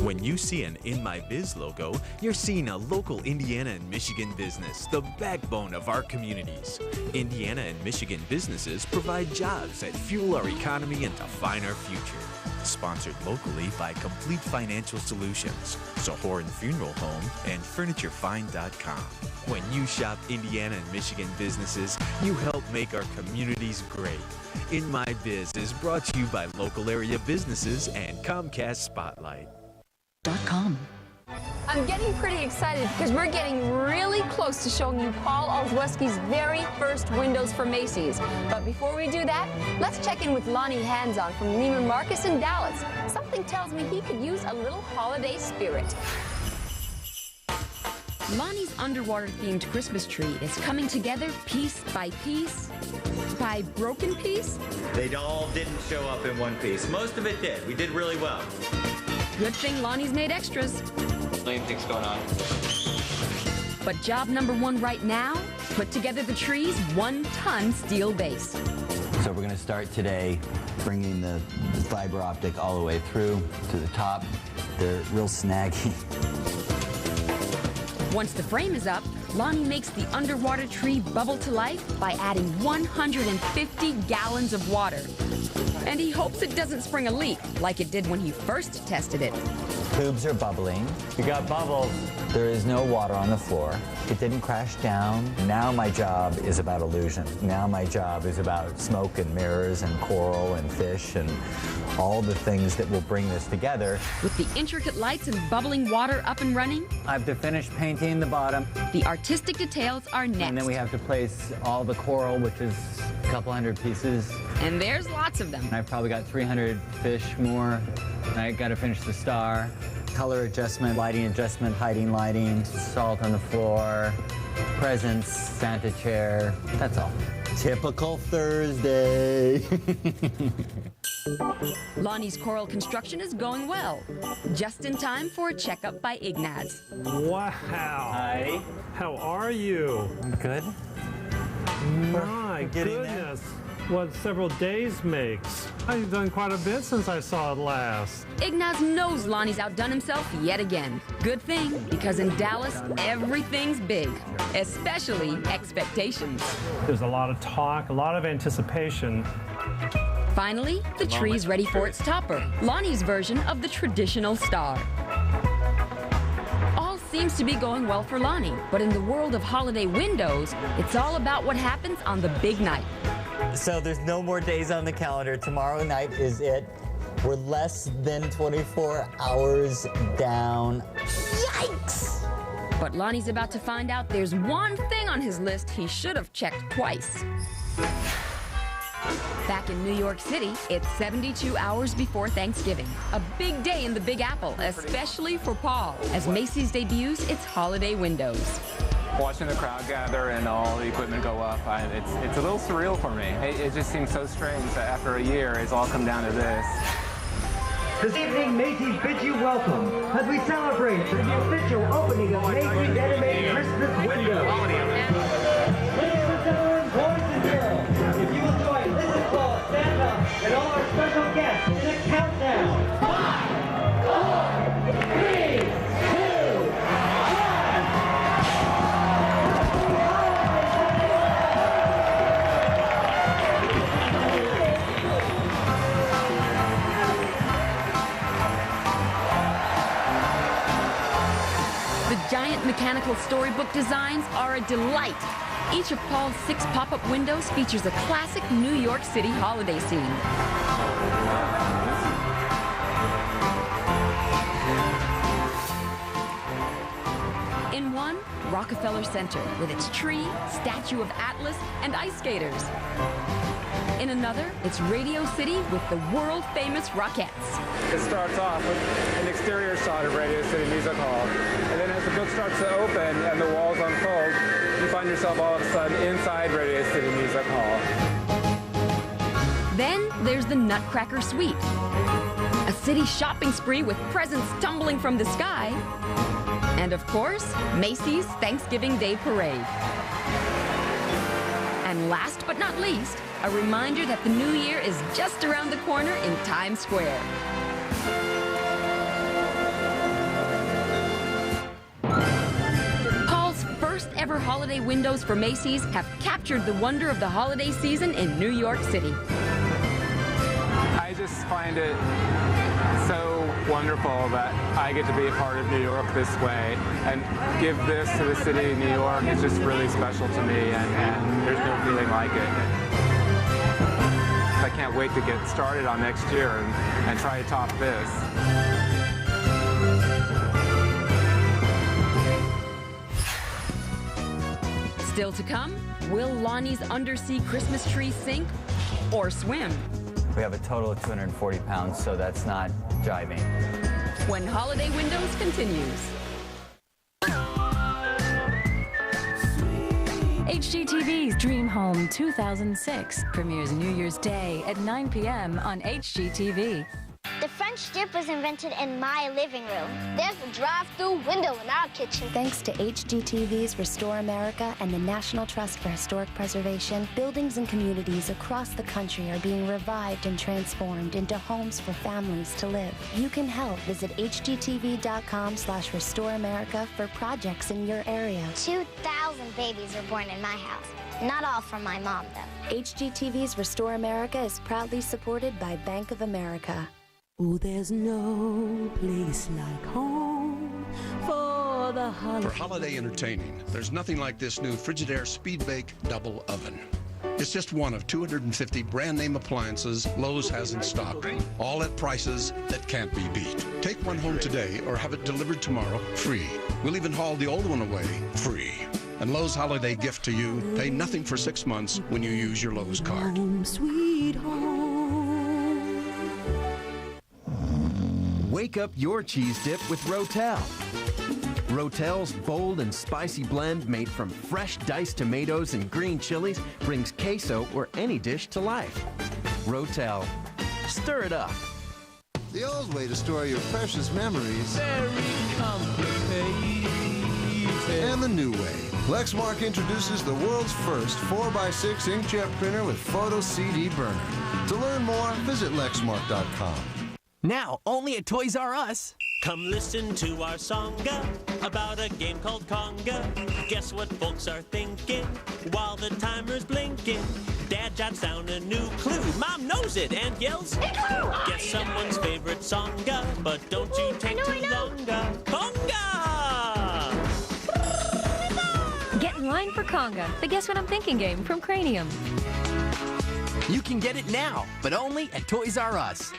When you see an In My Biz logo, you're seeing a local Indiana and Michigan business, the backbone of our communities. Indiana and Michigan businesses provide jobs that fuel our economy and define our future. Sponsored locally by Complete Financial Solutions, Zahoran Funeral Home, and FurnitureFind.com. When you shop Indiana and Michigan businesses, you help make our communities great. In My Biz is brought to you by local area businesses and Comcast Spotlight. I'm getting pretty excited because we're getting really close to showing you Paul Olszewski's very first windows for Macy's. But before we do that, let's check in with Lonnie Hands-On from Neiman Marcus in Dallas. Something tells me he could use a little holiday spirit. Lonnie's underwater-themed Christmas tree is coming together piece by broken piece. They all didn't show up in one piece. Most of it did. We did really well. Good thing Lonnie's made extras. Same thing's going on. But job number one right now, put together the tree's 1-ton steel base. So we're going to start today bringing the fiber optic all the way through to the top. They're real snaggy. Once the frame is up, Lonnie makes the underwater tree bubble to life by adding 150 gallons of water. And he hopes it doesn't spring a leak like it did when he first tested it. Tubes are bubbling. We got bubbles. There is no water on the floor. It didn't crash down. Now my job is about illusion. Now my job is about smoke and mirrors and coral and fish and all the things that will bring this together. With the intricate lights and bubbling water up and running, I have to finish painting the bottom. The artistic details are next. And then we have to place all the coral, which is a couple hundred pieces. And there's lots of them. I've probably got 300 fish more. I got to finish the star. Color adjustment, lighting adjustment, hiding lighting, salt on the floor, presents, Santa chair. That's all. Typical Thursday. Lonnie's coral construction is going well. Just in time for a checkup by Ignaz. Wow. Hi. How are you? I'm good. My goodness. What several days makes. You've done quite a bit since I saw it last. Ignaz knows Lonnie's outdone himself yet again. Good thing, because in Dallas, everything's big, especially expectations. There's a lot of talk, a lot of anticipation. Finally, the tree's ready for its topper, Lonnie's version of the traditional star. All seems to be going well for Lonnie, but in the world of holiday windows, it's all about what happens on the big night. So there's no more days on the calendar. Tomorrow night is it. We're less than 24 hours down. Yikes! But Lonnie's about to find out there's one thing on his list he should have checked twice. Back in New York City, it's 72 hours before Thanksgiving. A big day in the Big Apple, especially for Paul, as Macy's debuts its holiday windows. Watching the crowd gather and all the equipment go up, it's a little surreal for me. It just seems so strange that after a year, it's all come down to this. This evening, Macy's bids you welcome as we celebrate the official opening of Macy's Animated Christmas Window. Ladies and gentlemen, boys and girls, if you will join Mrs. Claus, Santa, and all our special guests in a countdown. 5, 4, 3, 2, 1. Giant mechanical storybook designs are a delight. Each of Paul's 6 pop-up windows features a classic New York City holiday scene. In one, Rockefeller Center, with its tree, statue of Atlas, and ice skaters. In another, it's Radio City with the world-famous Rockettes. It starts off with an exterior shot of Radio City Music Hall, and then as the book starts to open and the walls unfold, you find yourself all of a sudden inside Radio City Music Hall. Then there's the Nutcracker Suite, a city shopping spree with presents tumbling from the sky, and of course, Macy's Thanksgiving Day Parade. And last but not least, a reminder that the new year is just around the corner in Times Square. Paul's first ever holiday windows for Macy's have captured the wonder of the holiday season in New York City. I just find it so wonderful that I get to be a part of New York this way and give this to the city of New York. It's just really special to me, and there's no feeling like it. I can't wait to get started on next year and try to top this. Still to come, will Lonnie's undersea Christmas tree sink or swim? We have a total of 240 pounds, so that's not jiving. When Holiday Windows continues. HGTV's Dream Home 2006 premieres New Year's Day at 9 p.m. on HGTV. The French dip was invented in my living room. There's a drive-through window in our kitchen. Thanks to HGTV's Restore America and the National Trust for Historic Preservation, buildings and communities across the country are being revived and transformed into homes for families to live. You can help. Visit hgtv.com/RestoreAmerica for projects in your area. 2,000 babies were born in my house. Not all from my mom, though. HGTV's Restore America is proudly supported by Bank of America. Oh, there's no place like home for the holiday. For holiday entertaining, there's nothing like this new Frigidaire SpeedBake Double Oven. It's just one of 250 brand name appliances Lowe's has in stock, all at prices that can't be beat. Take one home today or have it delivered tomorrow free. We'll even haul the old one away free. And Lowe's holiday gift to you, pay nothing for 6 months when you use your Lowe's card. Home, sweet home. Wake up your cheese dip with Rotel. Rotel's bold and spicy blend made from fresh diced tomatoes and green chilies brings queso or any dish to life. Rotel. Stir it up. The old way to store your precious memories. Very complicated. And the new way. Lexmark introduces the world's first 4x6 inkjet printer with photo CD burner. To learn more, visit Lexmark.com. Now, only at Toys R Us. Come listen to our songa about a game called Conga. Guess what folks are thinking while the timer's blinking? Dad jots down a new clue. Mom knows it and yells, "Hey, clue!" Guess someone's favorite songa, but don't you take too longa. Conga! Get in line for Conga, the Guess What I'm Thinking game from Cranium. You can get it now, but only at Toys R Us.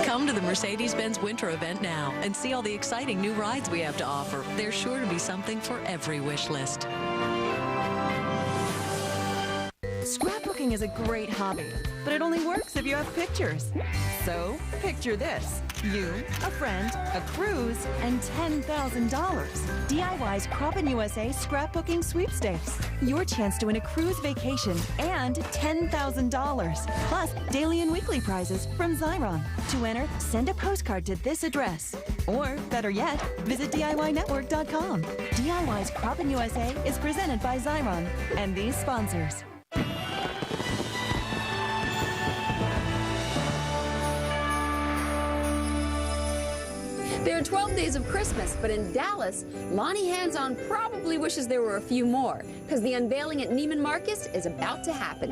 Come to the Mercedes-Benz Winter Event now and see all the exciting new rides we have to offer. There's sure to be something for every wish list. Scrapbooking is a great hobby, but it only works if you have pictures. So, picture this. You, a friend, a cruise, and $10,000. DIY's Croppin' USA Scrapbooking Sweepstakes. Your chance to win a cruise vacation and $10,000. Plus, daily and weekly prizes from Xyron. To enter, send a postcard to this address. Or, better yet, visit DIYnetwork.com. DIY's Croppin' USA is presented by Xyron and these sponsors. There are 12 days of Christmas, but in Dallas, Lonnie Hands-On probably wishes there were a few more, because the unveiling at Neiman Marcus is about to happen.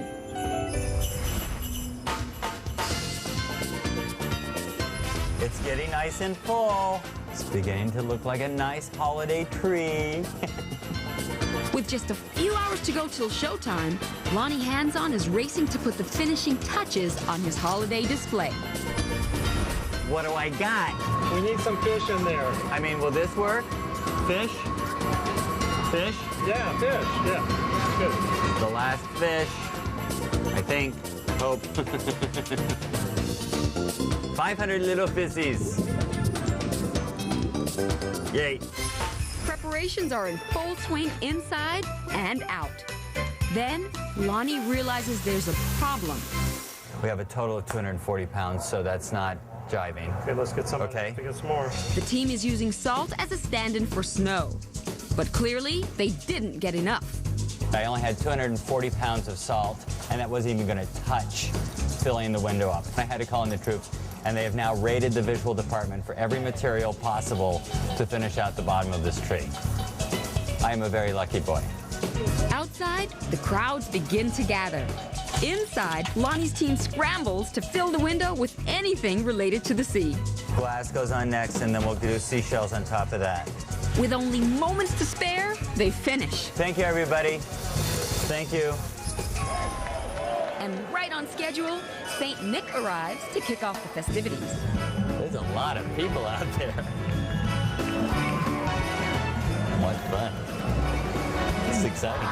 It's getting nice and full. It's beginning to look like a nice holiday tree. With just a few hours to go till showtime, Lonnie Hands-On is racing to put the finishing touches on his holiday display. What do I got? We need some fish in there. I mean, will this work? Fish? Fish? Yeah, fish. Yeah, good. The last fish. I think. Hope. 500 little fissies. Yay. Preparations are in full swing inside and out. Then, Lonnie realizes there's a problem. We have a total of 240 pounds, so that's not jiving. Okay, let's get some. Okay. Get some more. The team is using salt as a stand-in for snow. But clearly, they didn't get enough. I only had 240 pounds of salt, and that wasn't even going to touch filling the window up. I had to call in the troops, and they have now raided the visual department for every material possible to finish out the bottom of this tree. I am a very lucky boy. Outside, the crowds begin to gather. Inside, Lonnie's team scrambles to fill the window with anything related to the sea. Glass goes on next, and then we'll do seashells on top of that. With only moments to spare, they finish. Thank you, everybody. Thank you. And right on schedule, St. Nick arrives to kick off the festivities. There's a lot of people out there. What fun. This is exciting.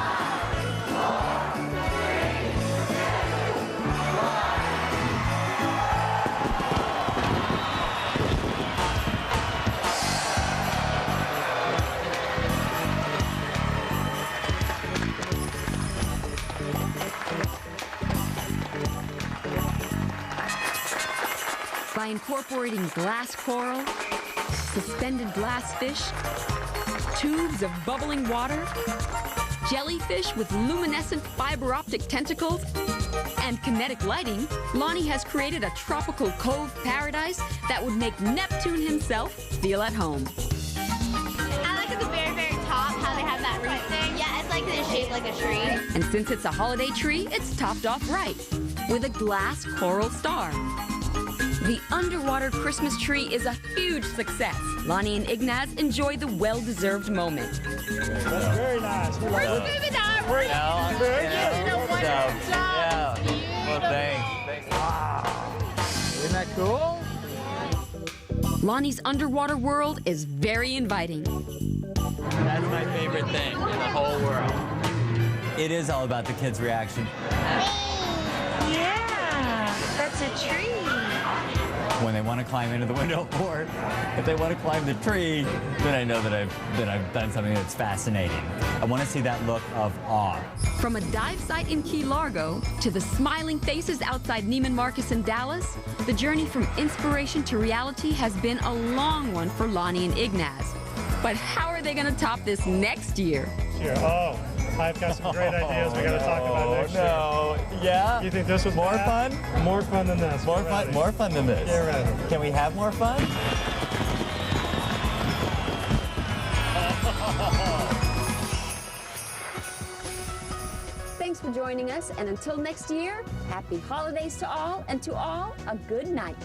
By incorporating glass coral, suspended glass fish, tubes of bubbling water, jellyfish with luminescent fiber optic tentacles, and kinetic lighting, Lonnie has created a tropical cove paradise that would make Neptune himself feel at home. I like at the very, very top how they have that roof thing. Yeah, it's like it's shaped like a tree. And since it's a holiday tree, it's topped off right with a glass coral star. The underwater Christmas tree is a huge success. Lonnie and Ignaz enjoy the well-deserved moment. That's very nice. We like it. Yeah. Well, thanks. Wow. Isn't that cool? Lonnie's underwater world is very inviting. That's my favorite thing in the whole world. It is all about the kids' reaction. Yeah, that's a tree. when they want to climb into the window, or if they want to climb the tree, then I know that I've done something that's fascinating. I want to see that look of awe. From a dive site in Key Largo to the smiling faces outside Neiman Marcus in Dallas, the journey from inspiration to reality has been a long one for Lonnie and Ignaz. But how are they going to top this next year? Sure. Oh, I've got some great ideas we got to talk about next year. No, yeah? You think this was more fun? More fun than this. More fun than this. Get ready. Can we have more fun? Thanks for joining us, and until next year, happy holidays to all, and to all, a good night.